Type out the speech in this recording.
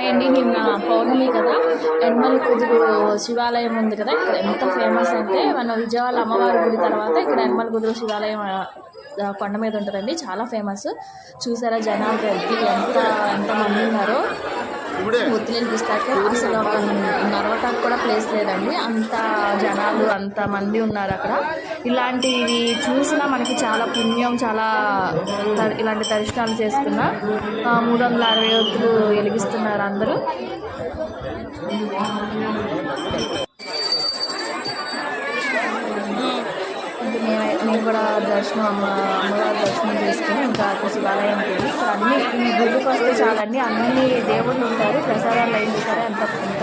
అండి నిన్న పౌర్ణమి కదా. యనమల కుదురు శివాలయం ఉంది కదా, ఇక్కడ ఎంత ఫేమస్ అంటే మన విజయవాడ అమ్మవారి గుడి తర్వాత ఇక్కడ యనమల కుదురు శివాలయం కొండ మీద ఉంటుందండి. చాలా ఫేమస్. చూసారా జనాలు రద్దీ ఎంత మంది ఉన్నారో. ఒత్తిళ్ళు తీస్తాక అసలు ఒక నడవటానికి కూడా ప్లేస్ లేదండి, అంత జనాలు అంత మంది ఉన్నారు అక్కడ. ఇలాంటివి చూసినా మనకి చాలా పుణ్యం. చాలా ఇలాంటి దర్శనాలు చేసుకున్న 360 ఒత్తులు వెలిగిస్తున్నారు అందరూ. మేము కూడా అమ్మవారి దర్శనం చేసుకుని ఇంకా శివాలయం వెళ్ళి ఇక్కడ అన్ని ఈ గుడికి వస్తే చాలండి, అన్ని దేవుళ్ళు ఉంటారు. ప్రసాదాలు అయిన సరే అంత పెద్ద